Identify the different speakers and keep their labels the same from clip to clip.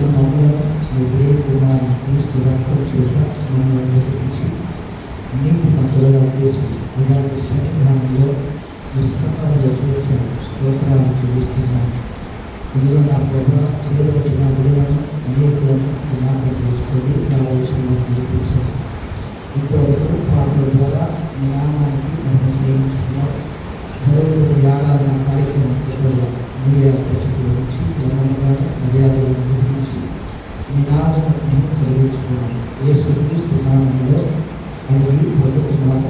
Speaker 1: వచ్చిన మమ్మల్ని మీ ప్రియ కుమారుని క్రీస్తు రక్తం చేత మమ్మల్ని వెతికించి నీకు మంతులుగా చేసి ఇలాంటి సన్నిధానంలో విశ్రామంలో చూసిన స్తోత్రాలు చెల్లిస్తున్నాను. ఇందులో నా ప్రభావ చేయవలసిన విలువను అనేకులను జ్ఞాపకం చేసుకొని రావాల్సిన పిలిపించాను. ఇంతవరకు పాటల ద్వారా మీ నామానికి మనం ప్రేమించుకున్నాం. భగవంతుడి ఆరాధన కార్యక్రమం కూడా మీడియా పరిస్థితుల నుంచి క్రమంగా మర్యాదలను గురించి మీ నామాన్ని కలిగించుకున్నాం. యేసుక్రీస్తు నామంలో అడిగి పొందుతున్నాము.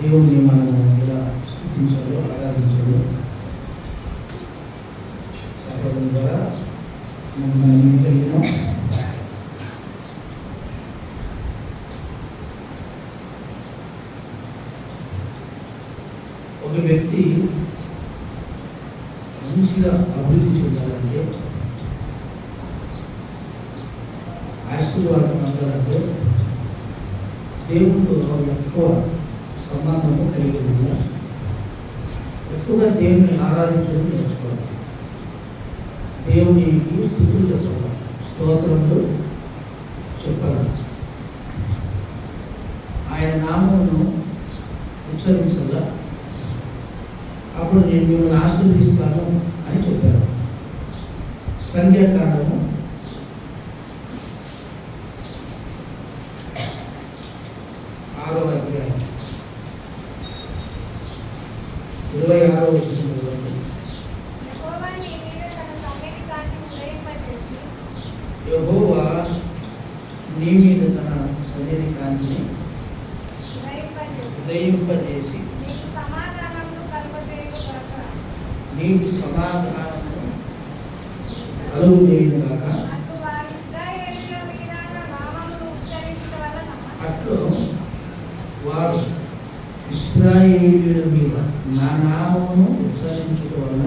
Speaker 1: దేవుని మనం ఎలా స్థుతించాలో ఆరాధించాలో సహోదరుల ద్వారా మనం కలిగినాం. ఒక వ్యక్తి మంచిగా అభివృద్ధి చెందాలంటే, ఆశీర్వాదం పొందాలంటే దేవునితో ఎక్కువ సంబంధము కలిగి ఉండాలి. ఎక్కువగా దేవుని ఆరాధించడం నేర్చుకోవాలి. దేవునికి స్తుతులు చెప్పాలి, స్తోత్రములు చెప్పాలి, ఆయన నామమును ఉచ్చరించాలా. అప్పుడు నేను మిమ్మల్ని ఆశీర్వదిస్తాను అని చెప్పారు. సంఖ్యాకాండము 6వ అధ్యాయం 26వ వచనంలో యెహోవా నీ మీద తన సన్నిధి కాంతిని ఉదయింపజేసి నీకు సమాధానము కలుగజేయుగాక. అట్లు వారు ఇశ్రాయేలీయుల మీద నా నామమును ఉచ్చరించుట వలన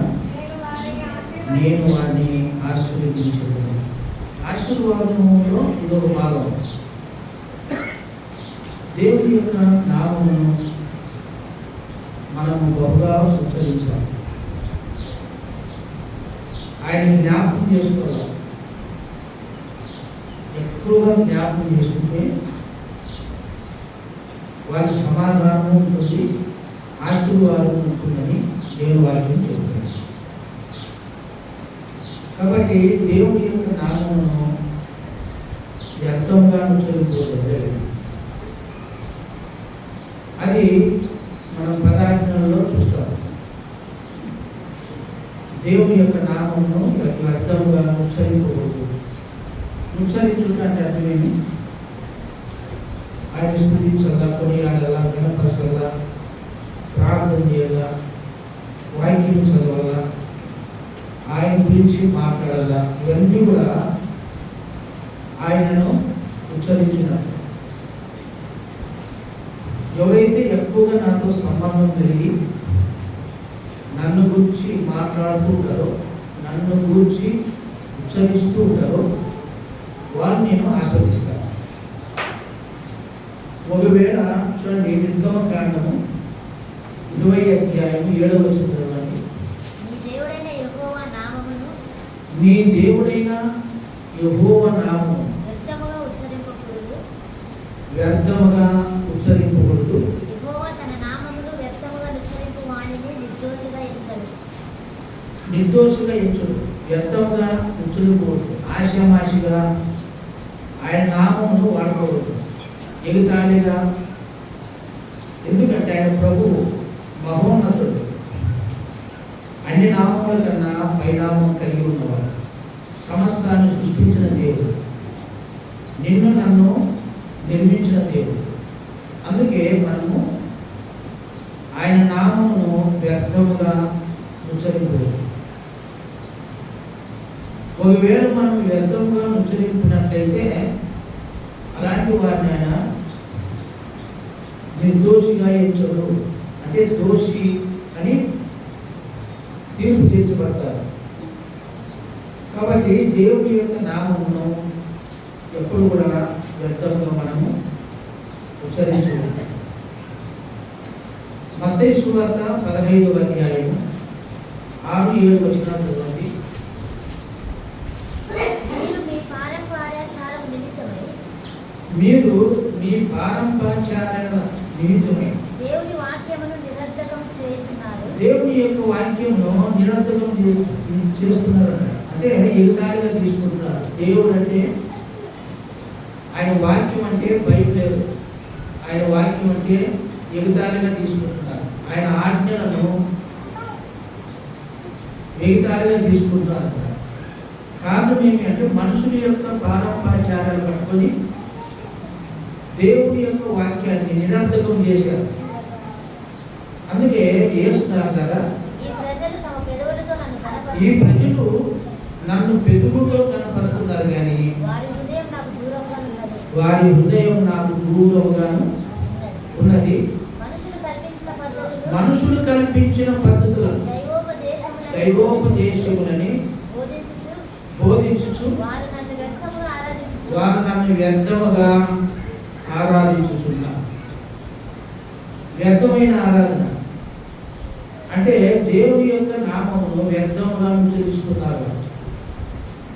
Speaker 1: నేను వారిని ఆశీర్వదించగలను. ఆశీర్వాదములో ఇదొక భాగం. దేవుని యొక్క నామమును మనము బహుగా ఉచ్చరించాలి. ఆయన జ్ఞాపకం చేసుకోవాలి. ఎక్కువగా జ్ఞాపకం చేసుకుంటే వారి సమాధానం ఉంటుంది, ఆశీర్వాదం ఉంటుందని నేను వారిని చెప్తాను. కాబట్టి దేవుని యొక్క నామమును వ్యర్థంగా ఉచ్చరించకూడదు. అది మనం పదార్థంలో చూస్తాం. దేవుని యొక్క నామమును వ్యర్థంగా ఉచ్చరించకూడదు. ఉచ్చరించుట అంటే అర్థమేమి? ఆయన స్థుతించాలా, కొనియాడాలా, వినపరచాలా, ప్రార్థన చేయాలా, వాక్యం చదవాలా, ఆయన గురించి మాట్లాడాలా. ఇవన్నీ కూడా ఆయనను ఉచ్చరించినట్టు. ఎవరైతే ఎక్కువగా నాతో సంబంధం కలిగి నన్ను గురించి మాట్లాడుతూ ఉంటారో, నన్ను గురించి ఉచ్చరిస్తూ ఉంటారో వారిని నేను ఆస్వాదిస్తాను. ఒకవేళ చూడండి, నిర్గమకాండము 20వ అధ్యాయం 7వ వచనం చదవండి. నీ దేవుడైన యెహోవా నామము వ్యర్థముగా ఉచ్చరింపకూడదు. నిర్దోషిగా ఎంచడు, వ్యర్థముగా ఉచ్చరింపకూడదు. ఆశామాషిగా ఆయన నామమును వాడకూడదు, ఎగుతాళిగా. ఎందుకంటే ఆయన ప్రభువు మహోన్నతుడు, అన్ని నామముల కన్నా పైనామం కలిగి ఉన్నవాడు, సమస్తాన్ని సృష్టించిన దేవుడు, నిన్ను నన్ను నిర్మించిన దేవుడు. అందుకే మనము ఆయన నామమును వ్యర్థముగా ఉచ్చరింపకూడదు. ఒకవేళ మనం వ్యర్థంగా ఉచ్చరింపినట్లయితే అలాంటి వారిని ఆయన నిర్దోషిగా ఎంచడు, అంటే దోషి అని తీర్పు తీర్చబడతారు. కాబట్టి దేవుని యొక్క నామమును ఎప్పుడు కూడా వ్యర్థంగా మనము ఉచ్చరించవచ్చు. మత్తయి సువార్త 15వ అధ్యాయం 6-7 వచనాలు చదవండి. మీరు మీ పారంపర్యాల నిమిత్తమై దేవుని యొక్క వాక్యమును నిరర్థకం చేస్తున్నారట. అంటే ఎగతాళిగా తీసుకుంటున్నారు. దేవుడు అంటే ఆయన వాక్యం అంటే బైబిల్, ఆయన వాక్యం అంటే ఎగతాళిగా తీసుకుంటున్నారు. ఆయన ఆజ్ఞలను ఎగతాళిగా తీసుకుంటున్నారు. కారణం ఏమి అంటే మనుషుల యొక్క పారంపర్యాలు పట్టుకొని దేవుడి యొక్క వాక్యాన్ని నిరర్థకం చేశారు. అందుకే యేసుదారు కదా, ఈ ప్రజలు నన్ను పెదవులతో కనపరుస్తున్నారు కానీ వారి హృదయం నాకు దూరంగాను ఉన్నది. మనుషులు కల్పించిన పద్ధతులను దైవోపదేశములని బోధించుచు వారు నన్ను వ్యర్థముగా ఆరాధించుచున్నారు. వ్యర్థమైన ఆరాధన అంటే దేవుని యొక్క నామమును వ్యర్థముగా ఉచ్చరిస్తున్నారు.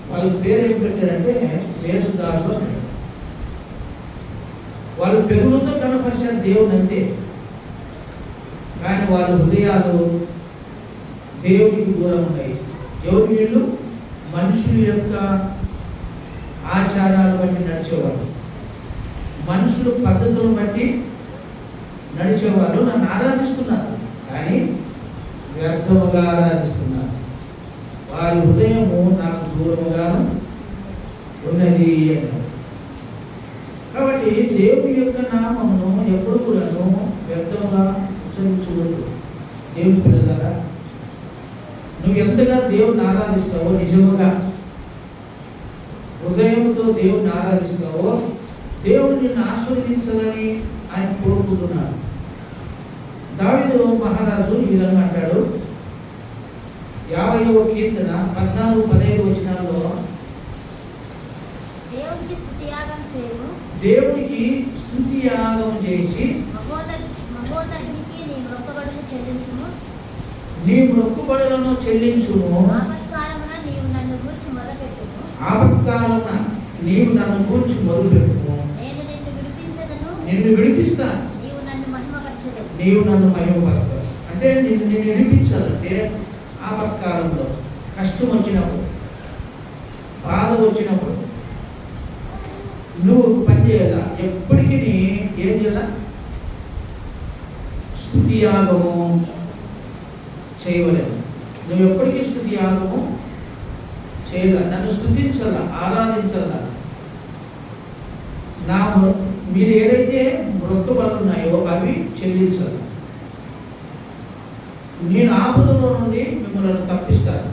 Speaker 1: వాళ్ళకి పేరు ఏం పెట్టారంటే యేసుదాసులు. వాళ్ళు పెరుగులతో కనపరిచిన దేవుని అంతే, కానీ వాళ్ళ హృదయాలు దేవుడికి దూరం ఉన్నాయి. ఎవరు వీళ్ళు? మనుషుల యొక్క ఆచారాలు బట్టి నడిచేవాళ్ళు, మనుషుల పద్ధతులను బట్టి నడిచేవాళ్ళు నన్ను ఆరాధిస్తున్నారు, కానీ వ్యర్థముగా ఆరాధిస్తున్నారు. వారి హృదయము నాకు దూరముగాను ఉన్నది అన్నారు. కాబట్టి దేవుని యొక్క నామమును ఎప్పుడు కూడాను వ్యర్థముగా ఉచ్చరించకూడదు. దేవుని పిల్లలారా, నువ్వు ఎంతగా దేవుని ఆరాధిస్తావో, నిజముగా హృదయంతో దేవుని ఆరాధిస్తావో, దేవుడు నిన్ను ఆశీర్వదించాలని ఆయన కోరుకుంటున్నాడు. దావీదు మహారాజు ఈ విధంగా అంటాడు, 50వ కీర్తన 14-15 వచనాల్లో, దేవునికి స్తుతి యాగం చేసి నీ మొక్కుబడులను చెల్లించుము. ఆపత్కాలమున నీవు నన్ను గూర్చి మొరుపెట్టుము. నిన్ను విడిపిస్తాను, నీవు నన్ను మహిమపరుస్తావు. అంటే నిన్ను విడిపించాలంటే ఆపత్కాలంలో, కష్టం వచ్చినప్పుడు, బాధ వచ్చినప్పుడు నువ్వు పని చేయాల. ఎప్పటికీ ఏం చేయాల? స్తుతి యాగము చేయవలేదు. నువ్వు ఎప్పటికీ స్తుతి యాగము చేయాల. నన్ను స్తుతించాల, ఆరాధించాల. నా మీరు ఏదైతే మొక్కుబడులు ఉన్నాయో అవి చెల్లించాలి. నేను ఆపదలో నుండి మిమ్మల్ని తప్పిస్తాను.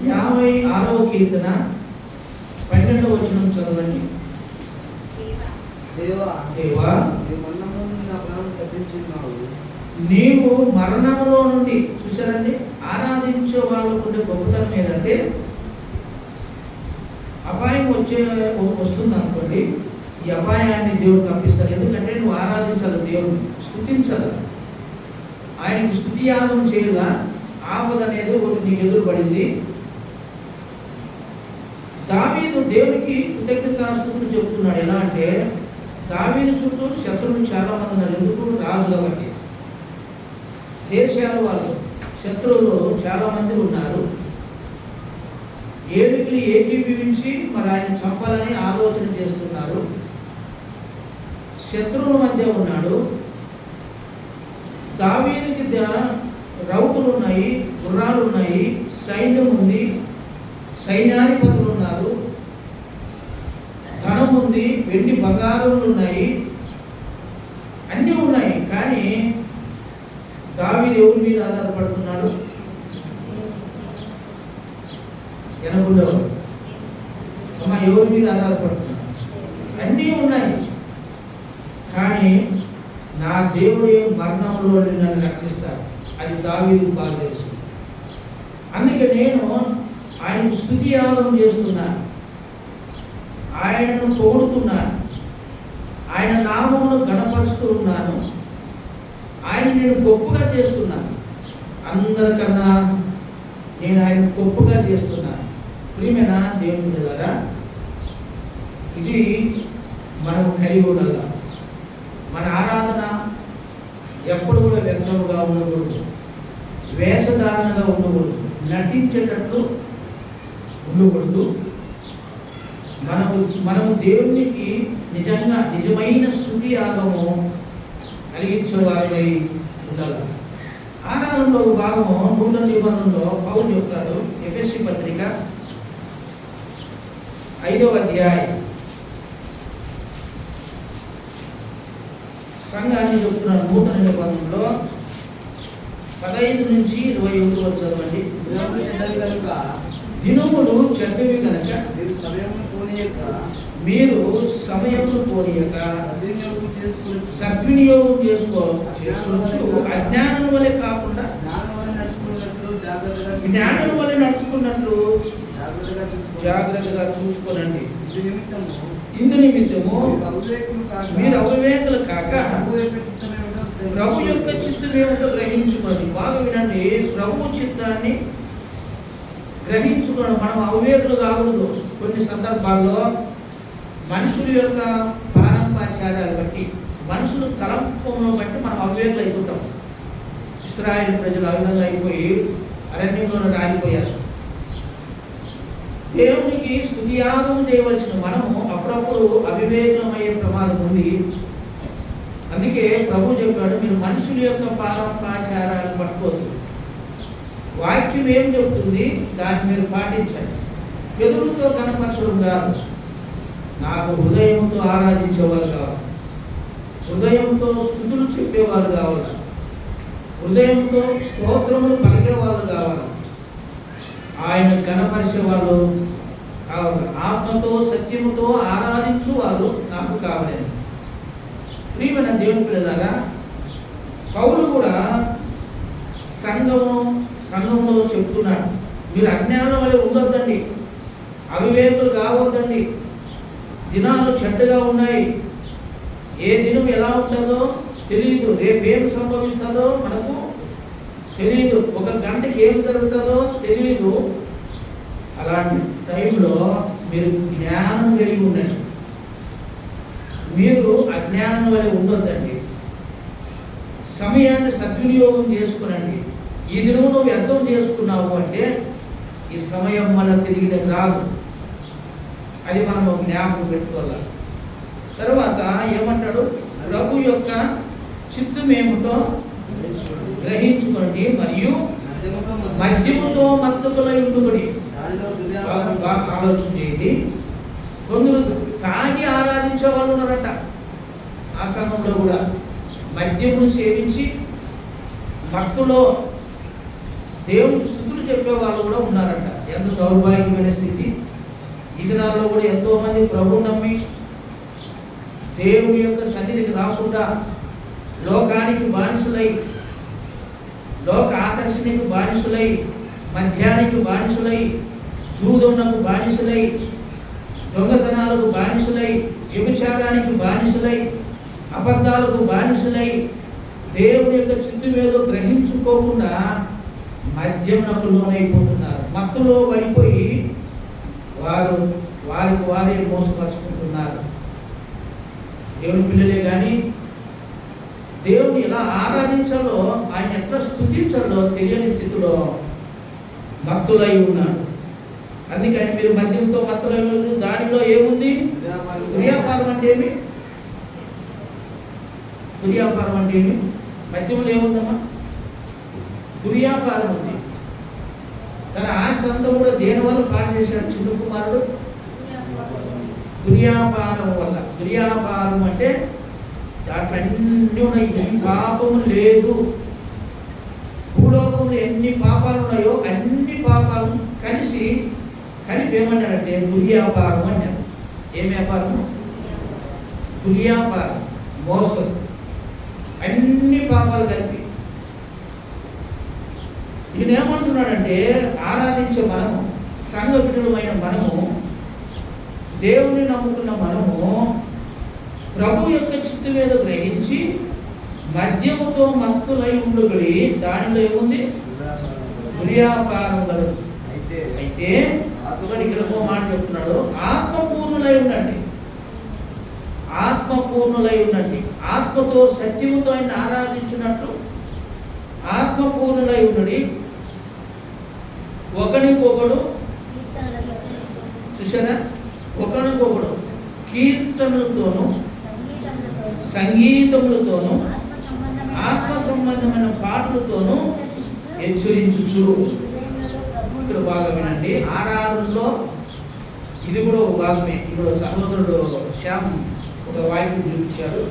Speaker 1: 56వ కీర్తన 12వ వచనం చదవండి. దేవా, నీవు మరణంలో నుండి, చూసారండి, ఆరాధించే వాళ్ళకు ఉండే గొప్పతనం ఏదంటే, అపాయం వస్తుంది అనుకోండి, ఈ అపాయాన్ని దేవుడు తప్పిస్తాడు. ఎందుకంటే నువ్వు ఆరాధించాలి, దేవుడు స్తుతించాలి, ఆయనకు స్తుతి యాగం చేయాల. ఆపద అనేది ఒకటి నీకు ఎదురు పడింది. దావీదు దేవునికి కృతజ్ఞతాస్తుతులు చెబుతున్నాడు. ఎలా అంటే, దావీదు చుట్టూ శత్రువులు చాలా మంది ఉన్నారు. ఎందుకు? రాజు కాబట్టి. దేశాల వాళ్ళు శత్రువులు చాలా మంది ఉన్నారు. ఏడుగురు ఏకీభవించి మరి ఆయన చంపాలని ఆలోచన చేస్తున్నారు. శత్రువుల మధ్య ఉన్నాడు. దావీదుకి రౌతులు ఉన్నాయి, గుర్రాలు ఉన్నాయి, సైన్యం ఉంది, సైన్యాధిపతులు ఉన్నారు, ధనం ఉంది, వెండి బంగారులు ఉన్నాయి, అన్నీ ఉన్నాయి. కానీ దావీదు ఎవరి మీద ఆధారపడుతున్నాడు? ఎనగుండవు అమ్మ, ఎవరి మీద ఆధారపడుతున్నాడు? అన్నీ ఉన్నాయి, కానీ నా దేవుడు మరణంలో నన్ను రక్షిస్తాడు. అది దావీదుకు బాగా తెలుసు. అందుకే నేను ఆయనకు స్తుతి యాగం చేస్తున్నాను, ఆయనను పొగుడుతున్నాను, ఆయన నామమును ఘనపరుస్తూ ఉన్నాను, ఆయన నేను గొప్పగా చేస్తున్నాను. అందరికన్నా నేను ఆయన గొప్పగా చేస్తున్నాను. ప్రియమైన దేవుని బిడ్డలారా, ఇది మనం కలిగి ఉండాల. మన ఆరాధన ఎప్పుడు కూడా వ్యర్థముగా ఉండకూడదు, వేషధారణగా ఉండకూడదు, నటించేటట్లు ఉండకూడదు. మనము దేవునికి నిజమైన స్తుతి యాగము కలిగించే వారిపై ఉండాలి. ఆరాధనలో భాగము నూతన నిబంధనలో పౌలు చెప్తాడు. ఎఫెసీ పత్రిక 5వ అధ్యాయం సంఘాన్ని చెప్తున్నాడు. నూతన నిబంధనలో 15 నుంచి 21 వరకు చదవండి. దినములు చెడ్డవి కనుక మీరు సమయమును పోనీయక సద్వినియోగం చేసుకోవచ్చు. అజ్ఞానం వలె కాకుండా జ్ఞానం వలె నడుచుకున్నట్లు జాగ్రత్తగా చూసుకోనండి. ఇందు నిమిత్తము మీరు అవివేకులు కాక ప్రభు యొక్క చిత్తం ఏమిటో గ్రహించుకోండి. బాగా వినండి, ప్రభు చిత్తాన్ని గ్రహించుకోండి. మనం అవివేకులు కాకూడదు. కొన్ని సందర్భాల్లో మనుషుల యొక్క పారంపర్యాలు బట్టి, మనుషులు తలంపును బట్టి మనం అవివేకులు అవుతుంటాం. ఇశ్రాయేలు ప్రజలు ఆ విధంగా అయిపోయి అరణ్యంలో రాలిపోయారు. దేవునికి స్తుతియాగం చేయవలసిన మనము అప్పుడప్పుడు అవివేకమయ్యే ప్రమాదం ఉంది. అందుకే ప్రభు చెప్పాడు, మీరు మనుషుల యొక్క పారంపర్యాలను పట్టుకోవద్దు. వాక్యం ఏం చెబుతుంది దాన్ని మీరు పాటించండి. ఎదురుతో కనపరచడం కాదు. నాకు హృదయంతో ఆరాధించేవాళ్ళు కావాలి, హృదయంతో స్తుతులు చెప్పేవాళ్ళు కావాలి, హృదయంతో స్తోత్రములు పలికేవాళ్ళు కావాలి, ఆయన కనపరిచే వాళ్ళు కావాలి, ఆత్మతో సత్యముతో ఆరాధించు వాళ్ళు నాకు కావాలి. ప్రియమైన దేవుని పిల్లలారా, పౌలు కూడా సంఘంలో చెప్తున్నాడు, మీరు అజ్ఞానం వల్ల ఉండొద్దండి, అవివేకులు కావద్దండి. దినాలు చెడ్డగా ఉన్నాయి. ఏ దినం ఎలా ఉంటుందో తెలియదు, రేపేం సంభవిస్తుందో మనకు తెలియదు, ఒక గంటకి ఏం జరుగుతుందో తెలియదు. అలాంటి టైంలో మీరు జ్ఞానం కలిగి ఉండండి, మీరు అజ్ఞానం వల్ల ఉండొద్దండి. సమయాన్ని సద్వినియోగం చేసుకునండి. ఈ దినం నువ్వు వ్యర్థం చేసుకున్నావు అంటే ఈ సమయం మళ్ళీ తిరిగి రాదు. అది మనం ఒక జ్ఞాపకం పెట్టుకోవాలి. తర్వాత ఏమంటాడు, ప్రభు యొక్క చిత్తం ఏమిటో గ్రహించుకోండి మరియు మద్యముతో మత్తుకులై ఉండుకొని. బాగా ఆలోచన చేయండి. కొందరు తాగి ఆరాధించే వాళ్ళు ఉన్నారట. ఆ సంఘంలో కూడా మద్యమును సేవించి భక్తులో దేవుని స్తుతులు చెప్పే వాళ్ళు కూడా ఉన్నారట. ఎంత దౌర్భాగ్యమైన స్థితి. ఈ దినాల్లో కూడా ఎంతోమంది ప్రభువు నమ్మి దేవుని యొక్క సన్నిధికి రాకుండా లోకానికి బానిసులై, లోక ఆకర్షణకు బానిసులై, మద్యానికి బానిసులై, జూదమునకు బానిసులై, దొంగతనాలకు బానిసులై, వ్యభిచారానికి బానిసులై, అబద్ధాలకు బానిసులై, దేవుని యొక్క చిత్తం ఏదో గ్రహించుకోకుండా మద్యమునకు లోనైపోతున్నారు. మత్తులో పడిపోయి వారికి వారే మోసపరుచుకుంటున్నారు. దేవుని పిల్లలే కానీ దేవుని ఎలా ఆరాధించాలో, ఆయన ఎట్లా స్తుతించాలో తెలియని స్థితిలో మత్తులై ఉన్నాడు. అందుకని మీరు మద్యంతో మత్తులై ఉన్నారు. దానిలో ఏముంది? దుర్యాపారం అంటే ఏమి? దుర్యాపారం అంటే ఏమి? మద్యంలో ఏముందమ్మా? దుర్యాపారం ఉంది. తన ఆస్తి అంతా కూడా దేని వల్ల పాటు చేశాడు చిన్న కుమారుడు? దుర్యాపారం వల్ల. దుర్యాపారం అంటే దాంట్లో అన్నీ ఉన్నాయి, ఎన్ని పాపము లేదు. భూలోకంలో ఎన్ని పాపాలు ఉన్నాయో అన్ని పాపాలు కలిపి ఏమన్నారంటే దుర్యాపారం అన్నారు. ఏం వ్యాపారం? దుర్యాపారం, మోసం, అన్ని పాపాలు కలిపి. ఈయన ఏమంటున్నాడంటే ఆరాధించే మనము, సంఘ బిడ్డలమైన మనము, దేవుని నమ్ముకున్న మనము ప్రభు యొక్క చిత్తం ఏదో గ్రహించి మద్యముతో మత్తులై ఉండుకొని. దానిలో ఏముంది? దుర్వ్యాపారం కలదు. అయితే ఇక్కడ ఒక మాట చెప్తున్నాడు, ఆత్మపూర్ణులై ఉండండి. ఆత్మపూర్ణులై ఉండండి. ఆత్మతో సత్యముతో ఆయన ఆరాధించినట్లు ఆత్మపూర్ణులై ఉండండి. ఒకరికొకడు చూసారా, ఒకరికొకడు కీర్తనలతోనూ సంగీతములతోనూ ఆత్మ సంబంధమైన పాటలతోనూ హెచ్చరించుచు. ఇక్కడ బాగా వినండి, ఆరాధనలో ఇది కూడా ఒక భాగమే. ఇప్పుడు సహోదరుడు శ్యామ్ ఒక వాయిద్యం చూపించారు.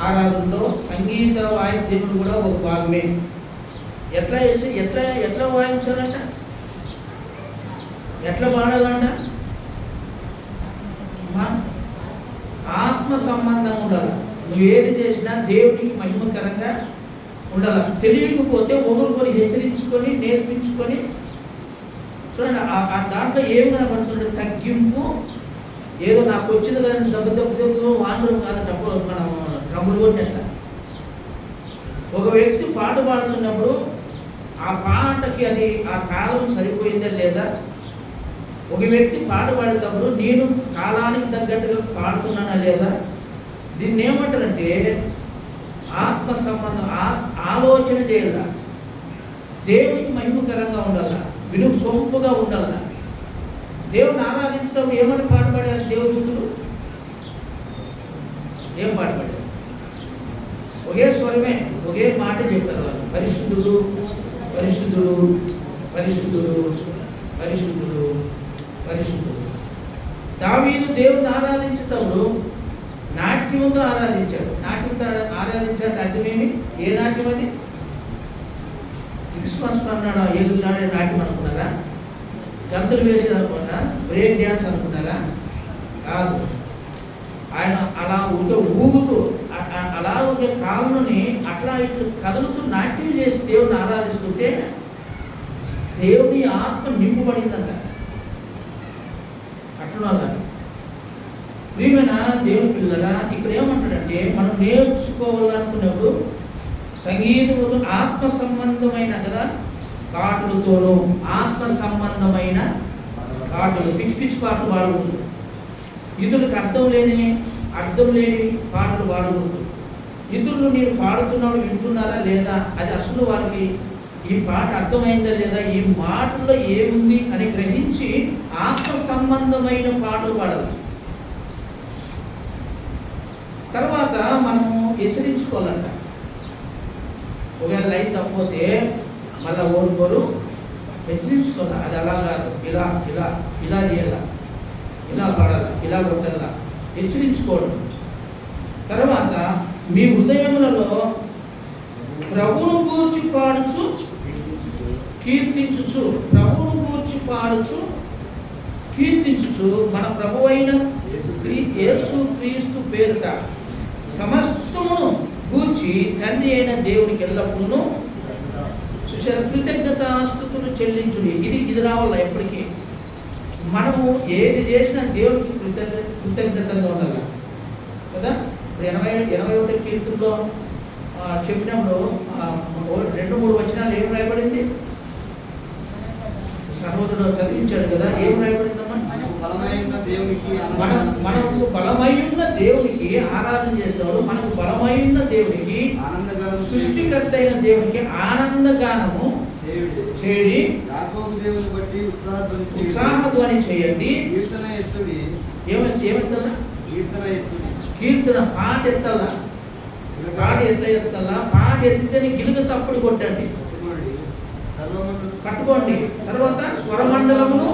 Speaker 1: ఆరాధనలో సంగీత వాయిద్యములు కూడా ఒక భాగమే. ఎట్లా ఎట్లా ఎట్లా వాయించాలంట, ఎట్లా పాడాలంట? ఆత్మ సంబంధం ఉండాలి. నువ్వు ఏది చేసినా దేవునికి మహిమకరంగా ఉండాలి. తెలియకపోతే ఒకరికొకరు హెచ్చరించుకొని నేర్పించుకొని చూడండి. ఆ దాంట్లో ఏం కనబడుతుంటే తగ్గింపు, ఏదో నాకు వచ్చింది కదా దెబ్బ వాంచడం కాదు. డబ్బులు మనం డ్రమ్ములు కొట్టినట్ల. ఒక వ్యక్తి పాట పాడుతున్నప్పుడు ఆ పాటకి అది ఆ కాలం సరిపోయిందా లేదా? ఒక వ్యక్తి పాట పాడేటప్పుడు నేను కాలానికి తగ్గట్టుగా పాడుతున్నానా లేదా? దీన్ని ఏమంటారంటే ఆత్మ సంబంధం, ఆలోచన చేయాల. దేవునికి మహిమకరంగా ఉండాల, విను సొంపుగా ఉండాల. దేవుని ఆరాధించడం ఏమని పాట పాడారు దేవదూతులు? ఏం పాట పాడారు? ఒకే స్వరమే, ఒకే మాట చెప్పారు వాళ్ళు. పరిశుద్ధుడు పరిశుద్ధుడు పరిశుద్ధుడు పరిశుద్ధుడు పరిశుద్ధుడు. దావీదు దేవుని ఆరాధించేటప్పుడు నాట్యముతో ఆరాధించాడు. నాట్యంతో ఆరాధించాడు. అర్థమేమి? ఏ నాట్యం అది? క్రిస్మస్ అన్నాడు, ఎగురులాడే నాట్యం అనుకున్నారా? గంతులు వేసేది అనుకున్నారా? బ్రేక్ డ్యాన్స్ అనుకున్నారా? కాదు. ఆయన అలా ఊగుతూ అలా ఒక కాళ్ళని అట్లా ఇట్లు కదులుతూ నాట్యం చేసి దేవుని ఆరాధిస్తుంటే దేవుని ఆత్మ నింపబడిందంట. అట్లా ప్రియమైన దేవుని పిల్లరా, ఇక్కడ ఏమంటాడంటే మనం నేర్చుకోవాలనుకున్నప్పుడు సంగీతముతో ఆత్మ సంబంధమైన కదా పాటలతోనూ, ఆత్మ సంబంధమైన పాటలు, పిచ్చి పిచ్చి పాటలు పాడకూడదు. ఇతరులకు అర్థం లేని పాటలు పాడకూడదు. ఇతరులు నేను పాడుతున్నాడు వింటున్నారా లేదా, అది అసలు వాళ్ళకి ఈ పాట అర్థమైందా లేదా, ఈ మాటలో ఏముంది అని గ్రహించి ఆత్మ సంబంధమైన పాటలు పాడాలి. తర్వాత మనము హెచ్చరించుకోవాలంట. ఒకవేళ లైన్ తప్పిపోతే మళ్ళీ ఓడుకోరు హెచ్చరించుకోవాలి. అది అలా కాదు, ఇలా ఇలా ఇలా చేయాల, ఇలా పాడాల, ఇలా కొట్టాల, హెచ్చరించుకోవడం. తర్వాత మీ హృదయములలో ప్రభువును గూర్చి పాడుచు కీర్తించుచు, ప్రభువును గూర్చి పాడుచు కీర్తించుచు మన ప్రభు అయిన యేసు క్రీస్తు పేరుట సమస్తమును గూర్చి తండ్రి అయిన దేవునికి ఎల్లప్పుడూ చూసారు కృతజ్ఞతాస్తుతులు చెల్లించుడి. ఇది రావాల ఎప్పటికీ. మనము ఏది చేసినా దేవునికి కృతజ్ఞతంగా ఉండాలి కదా. ఇప్పుడు 81 కీర్తనలో చెప్పినప్పుడు 2-3 వచనాలు ఏం రాయబడింది? సహోదరుడు చదివించాడు కదా, ఏం రాయబడిందమ్మా? మనకు బలమైన దేవునికి ఆరాధన చేస్తాడు. మనకు బలమైన దేవునికి, సృష్టికర్త అయిన దేవునికి ఆనందగానము చేయండి, ఉత్సాహధ్వని చేయండి. ఏమెత్తాలా? కీర్తన పాట ఎత్తాలా. పాట ఎట్లా ఎత్తాలా? పాట ఎత్తితేనే గిలుగు తప్పుడు కొట్టండి, పట్టుకోండి. తర్వాత స్వరమండలమును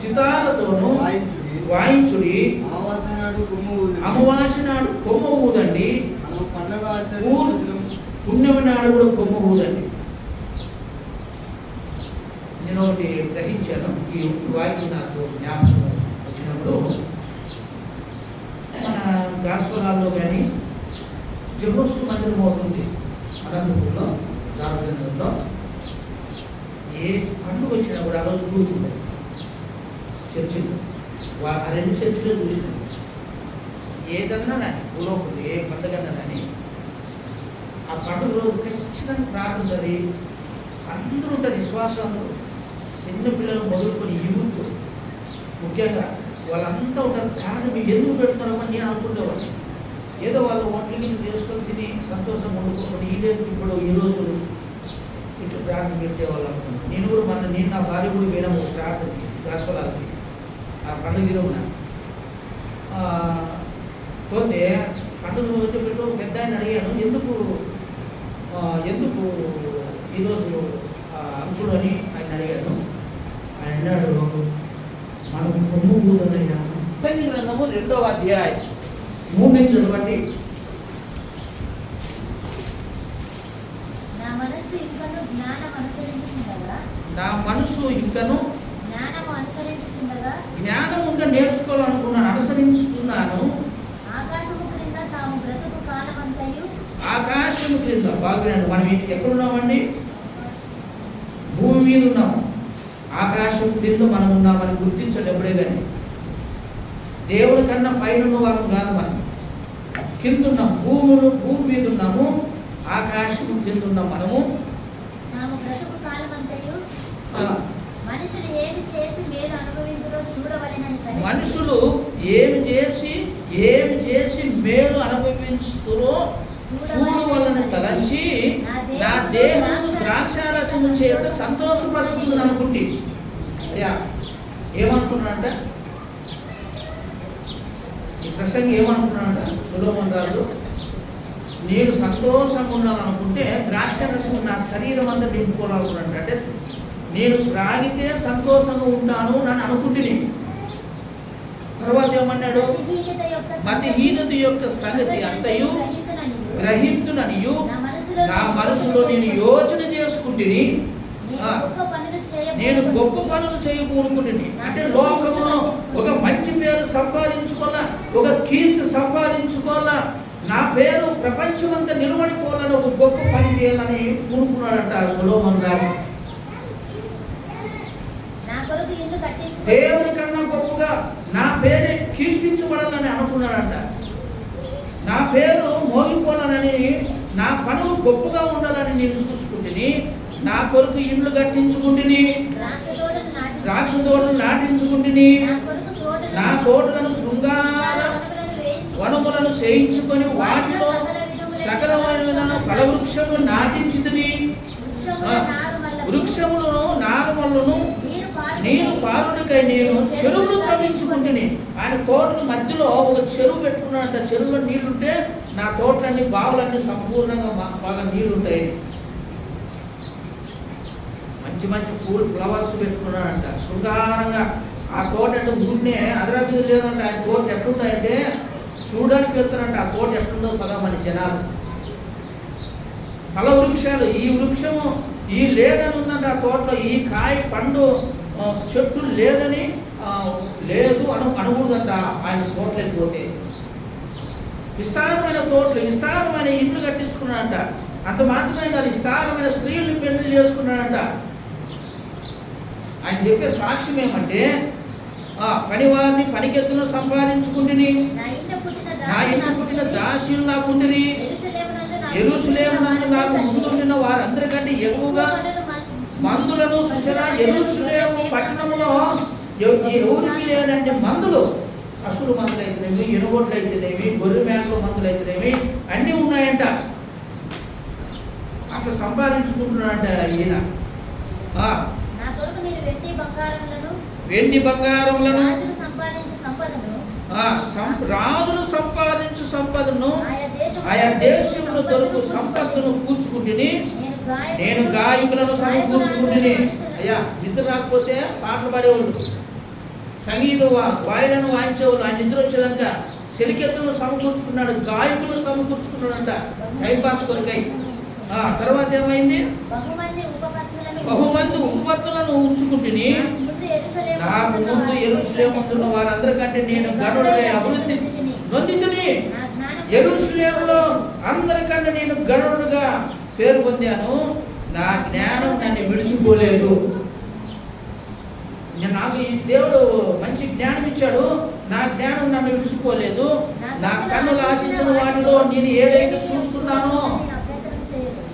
Speaker 1: సితారతోను వాయించుడి. అమావాస్య నాడు కొమ్మ ఊదండి, పుణ్యమి నాడు కూడా కొమ్మ ఊదండి. నేను ఒకటి గ్రహించాను. ఈ వాక్యం నాకు జ్ఞాపకం వచ్చినప్పుడు మన గాస్పలాల్లో కానీ జహోసు మందిరం అవుతుంది అనంతపూర్లో, రామచంద్రంలో. ఏ పండుగ వచ్చినా కూడా ఆ రోజు కూడుకుంటుంది చర్చిలో. ఆ 2 చర్చిలో చూసినాం. ఏదన్నా కానీ పూర్వకుంది, ఏ పండుగ అన్నా కానీ ఆ పండుగ రోజు ఖచ్చితంగా ప్రార్థన ఉంటుంది. అందరూ ఉంటారు, విశ్వాసం అందరూ, చిన్న పిల్లలు మొదలుకొని యూత్ ముఖ్యంగా వాళ్ళంతా ఉంటారు. కానీ మీరు ఎందుకు పెడుతున్నారని నేను అనుకునేవాడిని. ఏదో వాళ్ళు వంటలు చేసుకొని తిని సంతోషంగా వండుకోకుండా ఇప్పుడు ఈ రోజులు ఇట్లా ప్రార్థన పెట్టేవాళ్ళు అనుకున్నాను. నేను కూడా నేను నా భార్య కూడా వినము ప్రార్థనకి రాసుకోవాలని ఆ పండుగ రోజున పోతే పండుగ రోజు పెట్టు పెద్ద ఆయన అడిగాను, ఎందుకు ఈరోజు అంకుడు అని ఆయన అడిగాను. ఆయన అన్నాడు, మనం కొమ్ము కూదన్నయ్యా. గ్రంథము 2వ అధ్యాయం 3 నుంచి చదవండి. నా మనసు ఇంకను జ్ఞానం ఇంకా నేర్చుకోవాలనుకున్నాను, అనుసరించుకున్నాను. ఆకాశము క్రింద బాగున్నాడు. మనం ఎక్కడున్నామండి? భూమి మీద ఉన్నాము. ఆకాశం క్రింద మనం ఉన్నామని గుర్తించండి ఎప్పుడే. కానీ దేవుడి కన్నా పైన ఉన్న వాళ్ళం కాదు, మనం కింద ఉన్నాం. భూమి మీద ఉన్నాము, ఆకాశం కింద ఉన్నాం మనము. మనుషులు ఏమి చేసి మేలు అనుభవించుతురో చూడవలని తలంచి నా దేహము ద్రాక్షారసము చేత సంతోషపరుస్తుందని అనుకుంటే అయ్యా ఏమనుకున్నాడంట? ఈ ప్రసంగి ఏమనుకున్నాడంట? సొలొమోను రాజు, నేను సంతోషంగా ఉండాలనుకుంటే ద్రాక్షారసం నా శరీరం అంతా నింపుకోవాలనుకున్నాడు. అంటే నేను త్రాగితే సంతోషంగా ఉంటాను నన్ను అనుకుంటుని. తర్వాత ఏమన్నాడు? మతిహీనత యొక్క సంగతి అంతయు గ్రహించుననియు నా మనసులో నేను యోచన చేసుకుంటుని. నేను గొప్ప పనులు చేయకూనుకుంటుని. అంటే లోకంలో ఒక మంచి పేరు సంపాదించుకోవాలా, ఒక కీర్తి సంపాదించుకోవాలా, నా పేరు ప్రపంచమంతా నిలబడిపోవాలని ఒక గొప్ప పని చేయాలని కూనుకున్నాడంట సొలొమోను రాజు. దేవుని కన్నా గొప్పగా నా పేరే కీర్తించబడాలని అనుకున్నాడంట. నా పేరు మోగిపోవాలని, నా పనులు గొప్పగా ఉండాలని నేను చూసుకుంటుని. నా కొరకు ఇండ్లు కట్టించుకుంటుని, ద్రాక్ష తోటలు నాటించుకుంటుని, నా తోటలను శృంగార వనములను చేయించుకొని వాటిలో సకలమైన ఫలవృక్షములు నాటించుతుని. వృక్షములను నారమలను నీరు పారుడికై నేను చెరువులు త్రవ్వించుకుంటుని. ఆయన తోటల మధ్యలో ఒక చెరువు పెట్టుకున్నాడంట. చెరువులో నీళ్లుంటే నా తోటలన్నీ బావులన్నీ సంపూర్ణంగా బాగా నీళ్లుంటాయి. మంచి మంచి పూలు ఫ్లవర్స్ పెట్టుకున్నాడంట. శృంగారంగా ఆ తోట అంటే ఊరినే అదరాబిది లేదంటే ఆయన తోట ఎట్లుంటాయంటే చూడడానికి వెళ్తారంట. ఆ తోట ఎట్లుందో కదా మన జనాలు. ఫల వృక్షాలు, ఈ వృక్షము ఈ లేదని ఉందంట ఆ తోటలో, ఈ కాయ పండు చెట్టు లేదని లేదు అనకూడదంట ఆయన తోటలోకి పోతే. విస్తారమైన తోటలు, విస్తారమైన ఇండ్లు కట్టించుకున్నాడంట. అంత మాత్రమే కాదు, విస్తారమైన స్త్రీలను పెళ్లి చేసుకున్నాడంట. ఆయన చెప్పే సాక్ష్యం ఏమంటే, పనివారిని పనికెత్తును సంపాదించుకుంటుని, నా ఇంట పుట్టిన దాసీలు నాకుంటుని, యెరూషలేమునందు నాకు ముందుండిన వారందరికంటే ఎక్కువగా మందులను చూసారా. యెరూషలేము పట్టణంలో ఎవరికి లేదంటే మందులు, పశువుల మందులు అయితేనేమి, ఎనుగోట్లు అయితేనేమి, గొర్రె మేకల మందులు అయితేనేమి అన్నీ ఉన్నాయంట. అక్కడ సంపాదించుకుంటున్నాడంట ఈయన. వెండి బంగారములను రాజులు సంపాదించు సంపదను ఆయా దేశంలో దొరుకు సంపత్తును కూర్చుకుంటుని, నేను గాయకులను సమకూర్చుకుంటుని. అయ్యా నిద్ర రాకపోతే పాటలు పాడేవాళ్ళు, సంగీత వాయిలను వాయించేవాళ్ళు. ఆయన నిద్ర వచ్చేదంట చెలికెత్తులను సమకూర్చుకున్నాడు, గాయకులను సమకూర్చుకున్నాడంట టైం పాస్ కొరకై. తర్వాత ఏమైంది? బహుమంది ఉపపత్తులను ఉంచుకుంటుని, నాకు ముందు యెరూషలేమున్న వారందరికంటే నేను గనుడై అభివృద్ధి నొందితుని. యెరూషలేములో అందరికంటే నేను గనుడుగా పేరు పొందాను. నా జ్ఞానం నన్ను విడిచిపోలేదు. నాకు ఈ దేవుడు మంచి జ్ఞానం ఇచ్చాడు, నా జ్ఞానం నన్ను విడిచిపోలేదు. నా కన్నులు ఆశించిన వాటిలో నేను ఏదైతే చూస్తున్నానో,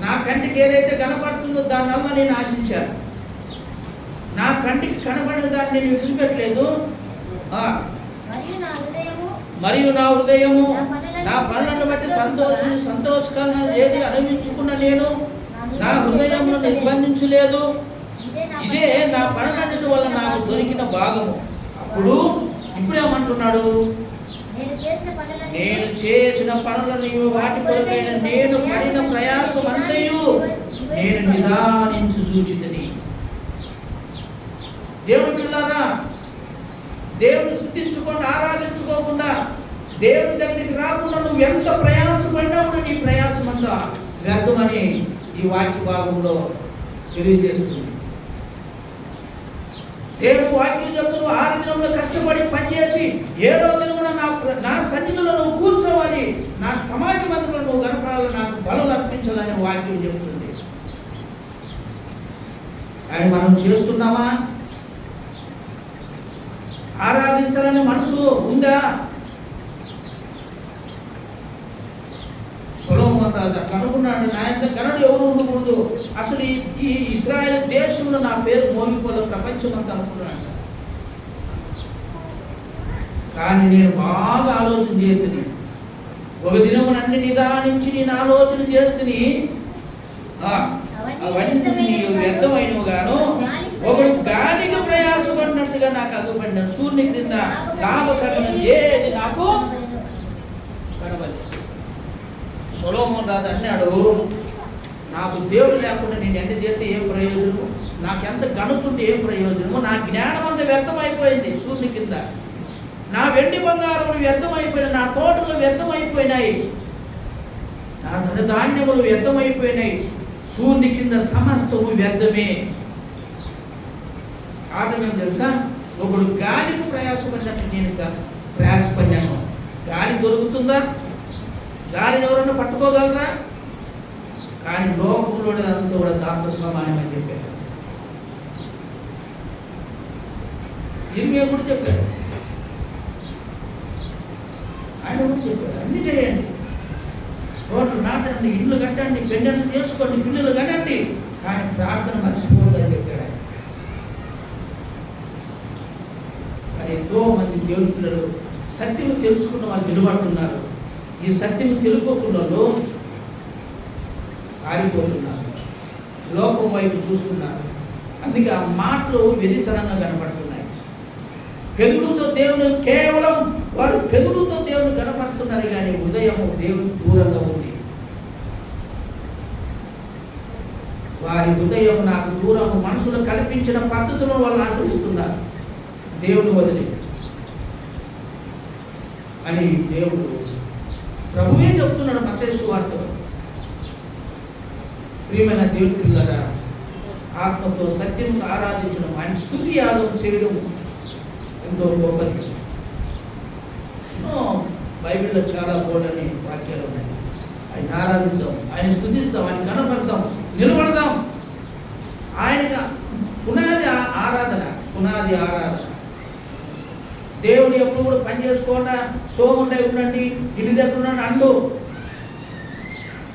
Speaker 1: నా నా కంటికి ఏదైతే కనపడుతుందో దానివల్ల నేను ఆశించాను. నా కంటికి కనపడిన దాన్ని నేను విడిచిపెట్టలేదు. మరియు నా హృదయము నా పనులను బట్టి సంతోషకరమైన ఏది అనుభవించుకున్న నేను నా హృదయంలో నిర్బంధించలేదు. ఇదే నా పనులన్నిటి వల్ల నాకు దొరికిన భాగము. ఇప్పుడేమంటున్నాడు? నేను చేసిన పనులను వాటి కొరకైన నేను పడిన ప్రయాసం అంతయు నేను నిదానించు చూచితిని. దేవుని పిల్లారా, దేవుని స్తుతించుకొని ఆరాధించుకోకుండా దేవుని దగ్గరికి రాకుండా నువ్వు ఎంత ప్రయాసపడినావు, నీ ప్రయాసం అంతా వ్యర్థమని ఈ వాక్య భాగంలో తెలియజేస్తుంది. దేవుడు వాక్యం చెప్తూ 6 దినములు కష్టపడి పనిచేసి 7వ దినమున నా సన్నిధిలో నువ్వు కూర్చోవాలి, నా సమాజ మందిరంలో నువ్వు గడపాలని, నాకు బలం అర్పించాలని వాక్యం చెప్తుంది. కానీ మనం చేస్తున్నామా? ఆరాధించాలని మనసు ఉందా? సొలొమోను రాజు అట్లా అనుకున్నాడు, నా ఎంత గనుడు ఎవరు ఉండకూడదు, అసలు ఈ ఇశ్రాయేలు దేశంలో నా పేరు మోగిపోలే, ప్రపంచమంతా అనుకున్నాడు. కానీ నేను బాగా ఆలోచన చేస్తుంది. ఒక దినము అన్ని నిదానించి నేను ఆలోచన చేస్తుంది. అవన్నీ వ్యర్థమైనవి గాను ఒకడు గాలికి ప్రయాసపడినట్టుగా నాకు అగుపడిన సూర్యుని క్రింద లాభకరమైన ఏది నాకు కనబడలేదు. సొలొమోను రాజు అన్నాడు, నాకు దేవుడు లేకుండా నేను ఎంత చేస్తే ఏం ప్రయోజనము, నాకెంత గణుతుంటే ఏం ప్రయోజనము, నా జ్ఞానం అంతా వ్యర్థమైపోయింది సూర్యుని కింద, నా వెండి బంగారములు వ్యర్థమైపోయినాయి, నా తోటలు వ్యర్థమైపోయినాయి, నా ధనధాన్యములు వ్యర్థమైపోయినాయి, సూర్యుని కింద సమస్తము వ్యర్థమే. కారణం తెలుసా? ఒకడు గాలికి ప్రయాసపడినట్టు నేను ప్రయాసపడినాను. గాలి దొరుకుతుందా? గాలిని ఎవరన్నా పట్టుకోగలరా? కానీ లోకంలోనే అంతా కూడా దాంతో సమానమని చెప్పాడు. ఇర్మియా కూడా చెప్పాడు, ఆయన కూడా చెప్పాడు, అన్ని చేయండి, తోటలు నాటండి, ఇళ్ళు కట్టండి, పెండెంట్లు చేసుకోండి, పిల్లలు కనండి, కానీ ప్రార్థన మర్చిపోవద్దని చెప్పాడు. కానీ ఎంతో మంది దేవుడి పిల్లలు సత్యము తెలుసుకున్న వాళ్ళు నిలబడుతున్నారు. ఈ సత్యము తెలుసుకోకుండా ఆరిపోతున్నారు, లోకం వైపు చూస్తున్నారు. అందుకే ఆ మాటలు వెరితనంగా కనపడుతున్నాయి. పెదవులతో దేవుని కేవలం వారు పెదవులతో దేవుని కనపరుస్తున్నారు, కానీ హృదయము దేవుని దూరంగా ఉంది. వారి హృదయం నాకు దూరము, మనసులో కల్పించిన పద్ధతులను వాళ్ళు ఆశ్రయిస్తున్నారు దేవుని వదిలి అని దేవుడు ప్రభువే చెప్తున్నాడు మత్తయి సువార్తలో. ప్రియమైన దేవుని పిల్లరా, ఆత్మతో సత్యంతో ఆరాధించడం, ఆయన స్తుతి యాగం చేయడం ఎంతో గొప్పది. బైబిల్లో చాలా బోల్డని వాక్యాలు ఉన్నాయి. ఆయన ఆరాధిద్దాం, ఆయన స్తుతిస్తాం, ఆయన కనపడదాం, నిలబడదాం. ఆయనగా పునాది ఆరాధన. దేవుడు ఎప్పుడు కూడా పని చేసుకోకుండా సోముండై ఉండండి, ఇంటి దగ్గర ఉండండి అండు.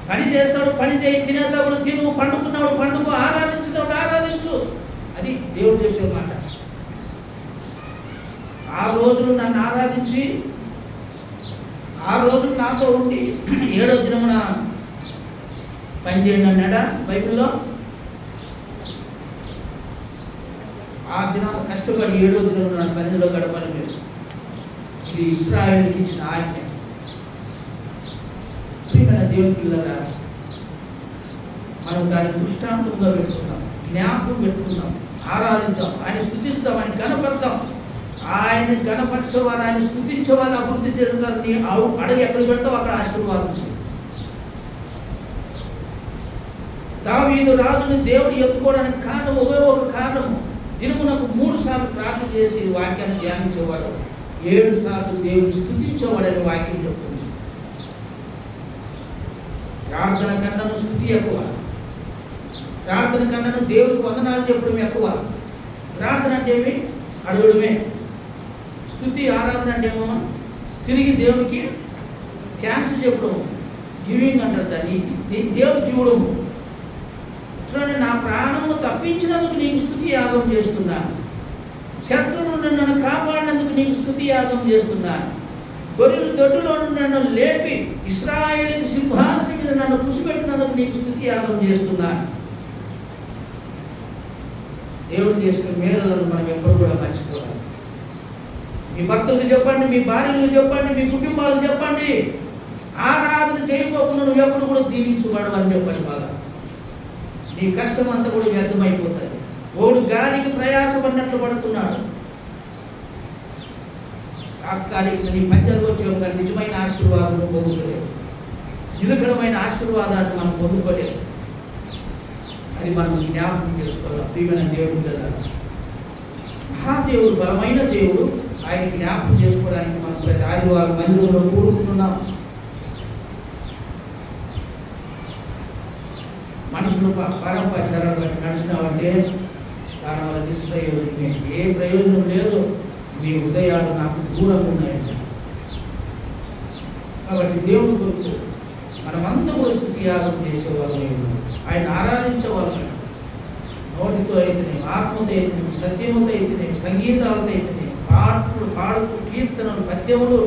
Speaker 1: పని చేస్తాడు, పని చేయి, తినేటప్పుడు తిను, పండుకున్నాడు పండుగ, ఆరాధించుతాడు ఆరాధించు. అది దేవుడు చెప్పే మాట. 6 రోజులు నన్ను ఆరాధించి 6 రోజులు నాతో ఉండి 7వ దినమున పని చేయండి అన్నాడా బైబిల్లో? ఆ దినాలు కష్టపడి 7వ దినమున నా సన్నిధిలో గడపాలి మీరు. ఇది ఇశ్రాయేలుకి ఇచ్చిన ఆజ్ఞ. ప్రియమైన దేవుని పిల్లరా, మనం దాన్ని దృష్టాంతంగా పెట్టుకుందాం, జ్ఞాపకం పెట్టుకుందాం, ఆరాధిద్దాం, ఆయన స్తుతిస్తాం, ఆయన కనపడతాం. ఆయన కనపరిచేవారు, ఆయన స్తుతించే వాళ్ళు అభివృద్ధి చెందుతారు. నీ అడుగు ఎక్కడ పెడతావు అక్కడ ఆశీర్వాదం ఉంది. దావీదు రాజుని దేవుడు ఎత్తుకోవడానికి కారణం ఒకే ఒక కారణము. దినమునకు 3 సార్లు ప్రార్థన చేసి వాక్యాన్ని ధ్యానించేవాడు, 7 సార్లు దేవుడు స్తుతించేవాడని వాక్యం చెప్తుంది. ప్రార్థన కన్నాను స్తుతి ఎక్కువ. ప్రార్థన కన్నాను దేవుడికి వందనాలు చెప్పడం ఎక్కువ. ప్రార్థన అంటే ఏమి? అడగడమే. స్తుతి ఆరాధన అంటే ఏమో తిరిగి దేవునికి థ్యాంక్స్ చెప్పడం, గివింగ్ అంటారు దాన్ని. దేవుడికి ఇవ్వడము. చూడండి, నా ప్రాణము తప్పించినందుకు నీకు స్తుతి యాగం చేస్తున్నాను. శత్రువు నుండి నన్ను కాపాడినందుకు నీకు స్తుతి యాగం చేస్తున్నాను. గొర్రెల దొడ్డులో నుండి నన్ను లేపి ఇశ్రాయేలు సింహాసనం మీద నన్ను కూర్చోబెట్టినందుకు నీకు స్తుతి యాగం చేస్తున్నాను. దేవుడు చేసిన మేలులను మనం ఎప్పుడు కూడా మర్చిపోవాలి. మీ భర్తలకు చెప్పండి, మీ భార్యలకు చెప్పండి, మీ కుటుంబాలకు చెప్పండి, ఆరాధన చేయకపోకుండా నువ్వు ఎప్పుడు కూడా దీవించబడవు అని చెప్పండి. బాగా నీ కష్టం అంతా కూడా వ్యర్థమైపోతుంది. ఓడు గాలికి ప్రయాసపడినట్లు పడుతున్నాడు. తాత్కాలిక నీ పంజాలు వచ్చే ఒక నిజమైన ఆశీర్వాదం పొందుకోలేవు. నిరుకరమైన ఆశీర్వాదాన్ని మనం పొందుకోలేము. అది మనం జ్ఞాపకం చేసుకోవాలి. ప్రియమైన దేవుడు కదా, మహాదేవుడు, బలమైన దేవుడు. ఆయన జ్ఞాపకం చేసుకోవడానికి మనం ప్రతి ఆదివారం మందిరంలో కూడుకుంటున్నాం. మనుషులు పరంపరాలు బట్టి నడిచినామంటే దాని వల్ల నిష్ప్రయోజనమే. ఏ ప్రయోజనం లేదు. మీ హృదయాలు నాకు దూరంగా ఉన్నాయండి. కాబట్టి దేవుని కొరకు మనమంతా కూడా స్తుతి యాగం చేసేవాళ్ళమే, ఆయన ఆరాధించేవాళ్ళమే. నోటితో అయితేనేమి, ఆత్మతో అయితేనేమి, సత్యముతో అయితేనేమి, సంగీతాలతో అయితేనేమి, పాటలు పాడుతూ, కీర్తనలు, పద్యములు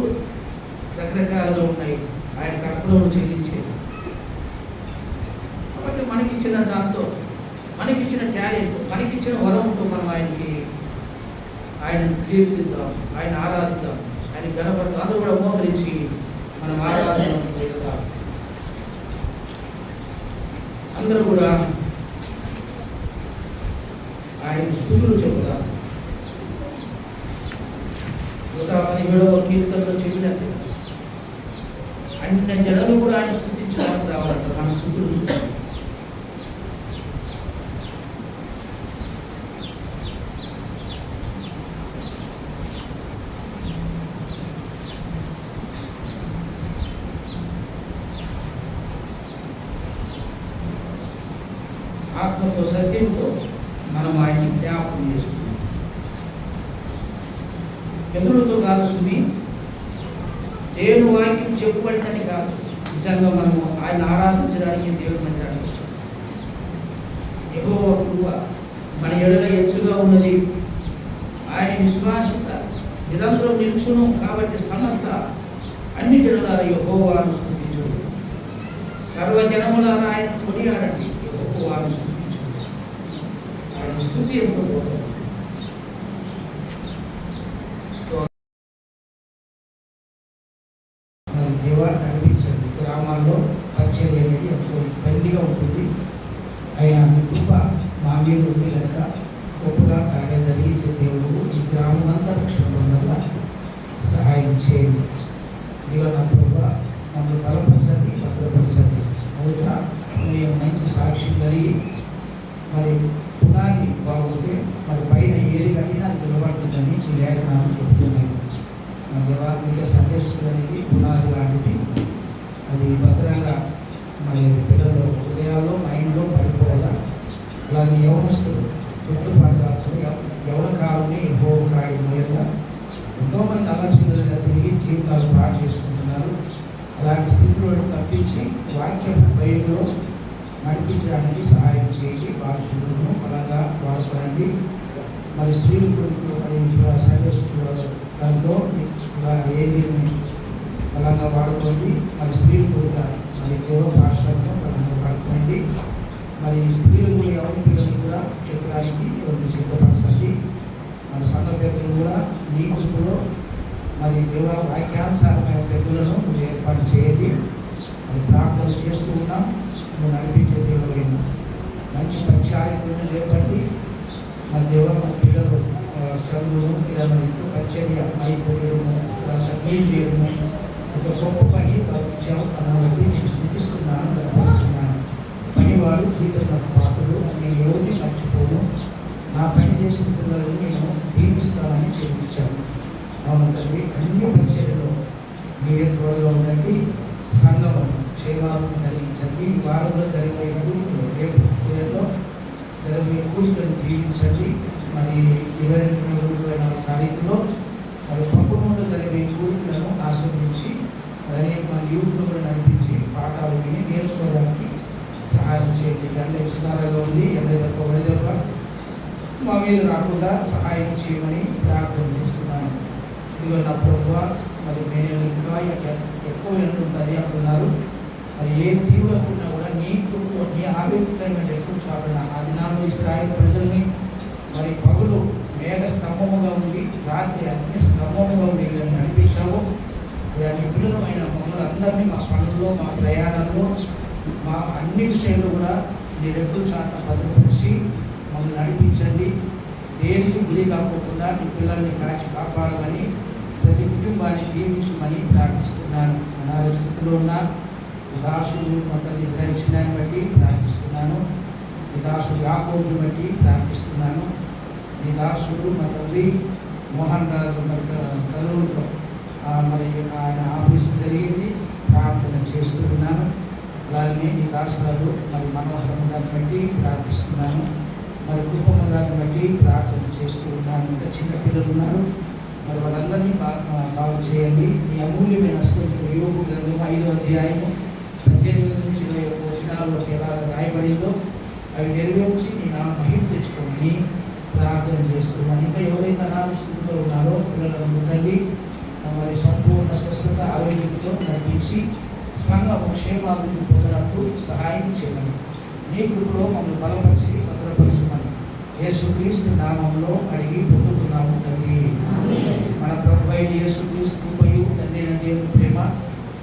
Speaker 1: రకరకాలుగా ఉన్నాయి. ఆయన అర్పణలు చెల్లించేది. కాబట్టి మనకిచ్చిన దాంతో, మనకిచ్చిన టాలెంట్, మనకిచ్చిన వరంతో మనం ఆయన కీర్తిద్దాం, ఆయన ఆరాధిద్దాం, ఆయన గణపతి అందరూ కూడా మోకరించి మనం ఆరాధన వెళ్దాం. అందరూ కూడా ఆయన స్తుతులు చెబుతాం. 117వ కీర్తనలో చెప్పినట్టు అన్ని జనాలు కూడా ఆయన స్తుతించడానికి రావాలంట. మన స్తుతులు చూసి ఆత్మతో సత్యంతో మనం ఆయన్ని జ్ఞాపకం చేసుకుంటాం. ఎదురుతో కాదు సుమి, దేవుని వాక్యం చెప్పబడిందని కాదు, నిజంగా మనము ఆయన ఆరాధించడానికి దేవుని మందిరానికి వచ్చాం. యెహోవా కృప మన ఎడల ఎచ్చుగా ఉన్నది. ఆయన విశ్వాసత నిరంతరం నిలుచును. కాబట్టి సమస్త అన్ని జనులారా యెహోవాను స్తుతించుడు. సర్వజనములారా ఆయన కొనియాడండి. యెహోవాను స్తుతించుడు. ఆయన స్తుతి ఎంతో గొప్పది. దేవా నడిపించండి. గ్రామాల్లో పరిచర్య అనేది ఎంతో ఇబ్బందిగా ఉంటుంది. ఆయన మీ కృప మా మీద ఉంది కనుక గొప్పగా కార్యం జరిగించే దేవుడు ఈ గ్రామం అంతా రక్షణ పొందాలా సహాయం చేయండి. ఇదిగో నా కృప మమ్మల్ని బలపరచండి, భద్రపరచండి. మొదట మేము మంచి సాక్ష్యం కలిగి మరి పునాది బాగుంటే మరి పైన ఏది కట్టినా అది నిలబడుతుందని ఈ లేఖనాలు చెప్తున్నాయి. మా దేవాలయ సండే స్కూల్ అనేది పునాది లాంటిది. అది భద్రంగా మరి పిల్లలు హృదయాల్లో, మైండ్లో పడిపోవాలా. అలాగే యవనస్తులు చుట్టుపాటు కాకుండా యవన కాలంలో హోమ్ కాడి మూలంగా ఎంతోమంది అలక్షలుగా తిరిగి జీవితాలు పాటు చేసుకుంటున్నారు. అలాంటి స్థితిలో తప్పించి వాక్య బయలులో నడిపించడానికి సహాయం చేయండి. వారసులను బలంగా వాడుకోనండి. మరి స్త్రీలు మరి సండే స్కూల్ దాంట్లో ఏది బలంగా వాడుకోండి. మరి స్త్రీలు కూడా మరి దేవ భాషలతో బలంగా వాడుకోండి. మరి స్త్రీలు కూడా ఎవరి పిల్లలు కూడా చెప్పడానికి ఎవరిని సిద్ధపరచండి. మన సంఘ పెద్దలు కూడా నీ గుంపులో మరి దేవ వాక్యానుసారమైన పెద్దలను ఏర్పాటు చేయండి. మరి ప్రార్థన చేస్తూ ఉన్నాం. నువ్వు నడిపించే దేవుడు మంచి పరిచారికులను లేపండి. మన దేవ మన పిల్లలు చదువును పిల్లలు ఎంతో పరిచర్య అయిపోయడము, నీళ్ళు చేయడము ఒక గొప్ప పని ఇచ్చాము. కాబట్టి నేను స్థుతిస్తున్నాను, గర్వపరుస్తున్నాను. పనివారు జీవితంలో పాత్రలు నేను ఎవరిని మర్చిపోను. నా పని చేసిన పిల్లలను నేను దీవిస్తానని చెప్పించాను. అవును తండ్రి, అన్ని పరిచర్యలో మీరే తోడుగా ఉండండి. సంఘము క్షేమాలను కలిగించండి. ఈ వారంలో జరిగే కూడికలు, రేపు సూర్యంలో జరిగే కూడికలను దీవించండి. మరి 22 తారీఖులో మరి పక్కనుండి జరిగే కూడికలను ఆస్వాదించి అనేక మంది యూత్ను కూడా నడిపించి పాఠాలు విని నేర్చుకోవడానికి సహాయం చేయండి. ఎండ విస్తారంగా ఉంది, ఎండ దెబ్బ వడదెబ్బ మా మీద రాకుండా సహాయం చేయమని ప్రార్థన చేస్తున్నాను. ఇదిగో నా ప్రభువ, మరి నేను ఇంకా ఎక్కువ ఎండ ఉంటుంది అంటున్నారు. మరి ఏ తీవ్రత ఉన్నా కూడా నీకు నీ ఆరోగ్యకరమైన ఎక్కువ చాలు. ఆ దినాల్లో ఇశ్రాయేలు ప్రజల్ని మరి పగులు మేఘ స్తంభముగా ఉండి రాత్రి అగ్ని స్తంభముగా ఉండి నడిపించావు. నీ పిల్లలమైన మమ్మల్ని అందరినీ మా పనుల్లో, మా ప్రయాణంలో, మా అన్ని విషయాల్లో కూడా నీ రెక్కల శాతం భద్రపరిచి మమ్మల్ని నడిపించండి. దేనికి గురి కాకుండా నీ పిల్లల్ని కాచి కాపాడమని, ప్రతి కుటుంబాన్ని దీవించమని ప్రార్థిస్తున్నాను. అనారోగ్య స్థితిలో ఉన్న దాసుడు మొత్తం ఇజ్రాయిల్ని బట్టి ప్రార్థిస్తున్నాను. నీ దాసుడు యాకోబుని బట్టి ప్రార్థిస్తున్నాను. నీ దాసుడు మా తండ్రి మోహన్ రాజు కలూరులో మరి ఆయన ఆఫీసు జరిగింది, ప్రార్థన చేస్తున్నాను. అలాగే నీ దాసురాలు మరి మనోహరం గారిని బట్టి ప్రార్థిస్తున్నాను. మరి కుటుంబం గారిని బట్టి ప్రార్థన చేస్తూ ఉన్నాను. ఇంకా చిన్న పిల్లలు ఉన్నారు, మరి వాళ్ళందరినీ బాగు చేయండి. నీ అమూల్యమైన అస్తం యోగు గ్రంథం 5వ అధ్యాయము 18 నుంచి 21 వచనాల్లోకి ఎలా రాయబడిందో అవి నెరవేర్చి నీ నా మహిమ తెచ్చుకోమని ప్రార్థన చేస్తున్నాను. ఇంకా ఎవరైతే అనారోగ్య స్థితిలో ఉన్నారో పిల్లలను ఉండండి, మరి సంపూర్ణ స్వస్థత ఆరోగ్యంతో నడిపించి సంఘం క్షేమాభివృద్ధి పొందినప్పుడు సహాయం చేయమని, నీ కృపలో మమ్మల్ని బలపరిచి భద్రపరచమని యేసుక్రీస్తు నామంలో అడిగి పొందుతున్నాము తండ్రి. మన ప్రభువైన యేసుక్రీస్తు కృపయు తండ్రి దేవుని ప్రేమ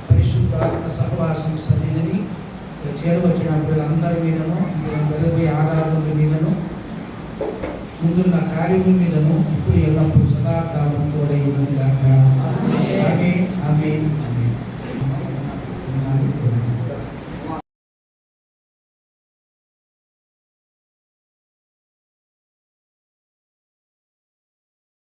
Speaker 1: పరిశుద్ధాత్మ సహవాసం సన్నిధిని చేరవచ్చిన పిల్లలందరి మీదను, జరగబోయే ఆరాధనల మీదను, ముందున్న కార్యముల మీదను ఇప్పుడు ఎల్లప్పుడూ సదాకాలం తోడైనది గాక. ఆమేన్, ఆమేన్, ఆమేన్.